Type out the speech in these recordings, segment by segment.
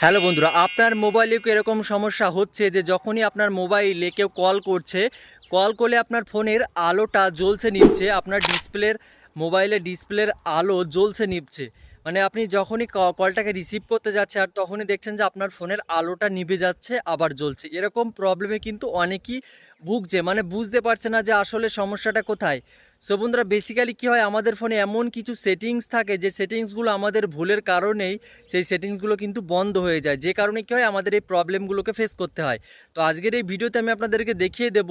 Hello বন্ধুরা, আপনার মোবাইলে কি এরকম সমস্যা হচ্ছে যে যখনই আপনার মোবাইলে কেউ কল করছে, কল করলে আপনার ফোনের আলোটা জ্বলছে নিভছে, আপনার মোবাইলের ডিসপ্লের আলো জ্বলছে নিভছে। মানে আপনি যখনই কলটাকে রিসিভ করতে যাচ্ছে আর তখনই দেখছেন যে আপনার ফোনের আলোটা নিভে যাচ্ছে আবার জ্বলছে। এরকম প্রবলেমে কিন্তু অনেকেই ভুগছে, মানে বুঝতে পারছে না যে আসলে সমস্যাটা কোথায়। সো বন্ধুরা, বেসিক্যালি কী হয়, আমাদের ফোনে এমন কিছু সেটিংস থাকে যে সেটিংসগুলো আমাদের ভুলের কারণেই সেই সেটিংসগুলো কিন্তু বন্ধ হয়ে যায়, যে কারণে কী হয়, আমাদের এই প্রবলেমগুলোকে ফেস করতে হয়। তো আজকের এই ভিডিওতে আমি আপনাদেরকে দেখিয়ে দেব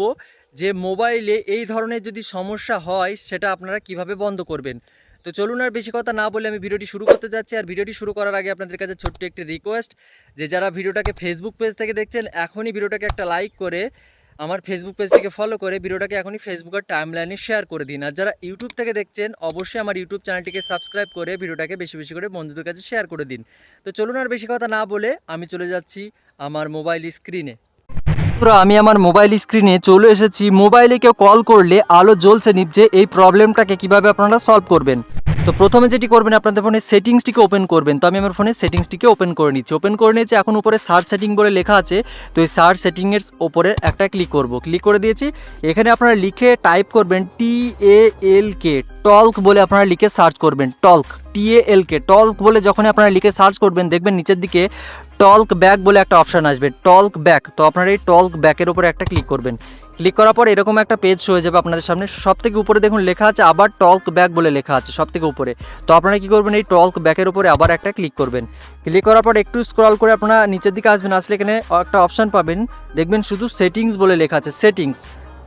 যে মোবাইলে এই ধরনের যদি সমস্যা হয় সেটা আপনারা কিভাবে বন্ধ করবেন। তো চলুন আর বেশি কথা না বলে আমি ভিডিওটি শুরু করতে যাচ্ছি। আর ভিডিওটি শুরু করার আগে আপনাদের কাছে ছোট্ট একটি রিকোয়েস্ট, যে যারা ভিডিওটাকে ফেসবুক পেজ থেকে দেখছেন এখনই ভিডিওটাকে একটা লাইক করে আমার ফেসবুক পেজটিকে ফলো করে ভিডিওটাকে এখনই ফেসবুকের টাইমলাইনে শেয়ার করে দিন। আর যারা ইউটিউব থেকে দেখছেন অবশ্যই আমার ইউটিউব চ্যানেলটিকে সাবস্ক্রাইব করে ভিডিওটাকে বেশি বেশি করে বন্ধুদের কাছে শেয়ার করে দিন। তো চলুন আর বেশি কথা না বলে আমি চলে যাচ্ছি আমার মোবাইল স্ক্রিনে। আমি আমার মোবাইল স্ক্রিনে চলে এসেছি। মোবাইলে কেউ কল করলে আলো জ্বলছে নিভছে, এই প্রবলেমটাকে কিভাবে আপনারা সলভ করবেন। তো প্রথমে যেটি করবেন, আপনাদের ফোনের সেটিংসটিকে ওপেন করবেন। তো আমি আমার ফোনের সেটিংসটিকে ওপেন করে নিচ্ছি। ওপেন করে নিয়েছি, এখন উপরে সার্চ সেটিং বলে লেখা আছে। তো এই সার্চ সেটিংয়ের ওপরে একটা ক্লিক করব। ক্লিক করে দিয়েছি। এখানে আপনারা লিখে টাইপ করবেন TALK, টল্ক বলে আপনারা লিখে সার্চ করবেন। টল্ক, TALK, টল্ক বলে যখন আপনারা লিখে সার্চ করবেন দেখবেন নিচের দিকে টল্ক ব্যাক বলে একটা অপশান আসবে, টল্ক ব্যাক। তো আপনারা এই টল্ক ব্যাকের উপরে একটা ক্লিক করবেন। ক্লিক করার পর এরকম একটা পেজ হয়ে যাবে আপনাদের সামনে। সব থেকে উপরে দেখুন লেখা আছে আবার টল্ক ব্যাক বলে লেখা আছে সব থেকে উপরে। তো আপনারা কি করবেন, এই টল্ক ব্যাকের উপরে আবার একটা ক্লিক করবেন। ক্লিক করার পর একটু স্ক্রল করে আপনারা নিচের দিকে আসবেন। আসলে এখানে একটা অপশান পাবেন, দেখবেন শুধু সেটিংস বলে লেখা আছে, সেটিংস।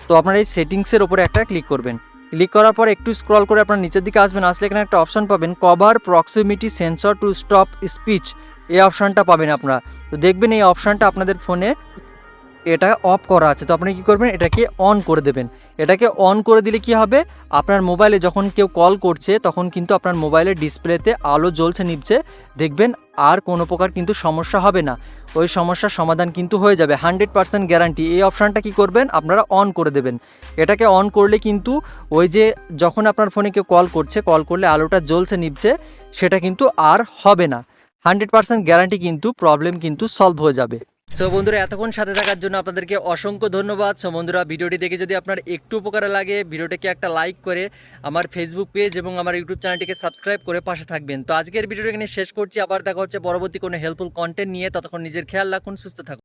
তো আপনারা এই সেটিংসের উপরে একটা ক্লিক করবেন। ক্লিক করার পর একটু স্ক্রল করে আপনারা নিচের দিকে আসবেন। আসলে এখানে একটা অপশান পাবেন, cover proximity sensor to stop speech, এই অপশানটা পাবেন আপনারা। তো দেখবেন এই অপশানটা আপনাদের ফোনে এটা অফ করা আছে। তো আপনি কি করবেন, এটাকে অন করে দেবেন। এটাকে অন করে দিলে কি হবে, আপনার মোবাইলে যখন কেউ কল করছে তখন কিন্তু আপনার মোবাইলের ডিসপ্লেতে আলো জ্বলছে নিভছে, দেখবেন আর কোনো প্রকার কিন্তু সমস্যা হবে না। ওই সমস্যার সমাধান কিন্তু হয়ে যাবে, 100% গ্যারান্টি। এই অপশানটা কি করবেন, আপনারা অন করে দেবেন। এটাকে অন করলে কিন্তু ওই যে যখন আপনার ফোনে কেউ কল করছে, কল করলে আলোটা জ্বলছে নিভছে সেটা কিন্তু আর হবে না। 100% গ্যারান্টি, কিন্তু প্রবলেম কিন্তু সলভ হয়ে যাবে। সো বন্ধুরা, এতক্ষণ সাথে থাকার জন্য আপনাদেরকে অসংখ্য ধন্যবাদ। সো বন্ধুরা, ভিডিওটি দেখে যদি আপনার একটু উপকারে লাগে, ভিডিওটিকে একটা লাইক করে আমার ফেসবুক পেজ এবং আমার ইউটিউব চ্যানেলটিকে সাবস্ক্রাইব করে পাশে থাকবেন। তো আজকের ভিডিওটা এখানে শেষ করছি। আবার দেখা হচ্ছে পরবর্তী কোনো হেল্পফুল কন্টেন্ট নিয়ে। ততক্ষণ নিজের খেয়াল রাখুন, সুস্থ থাকুন।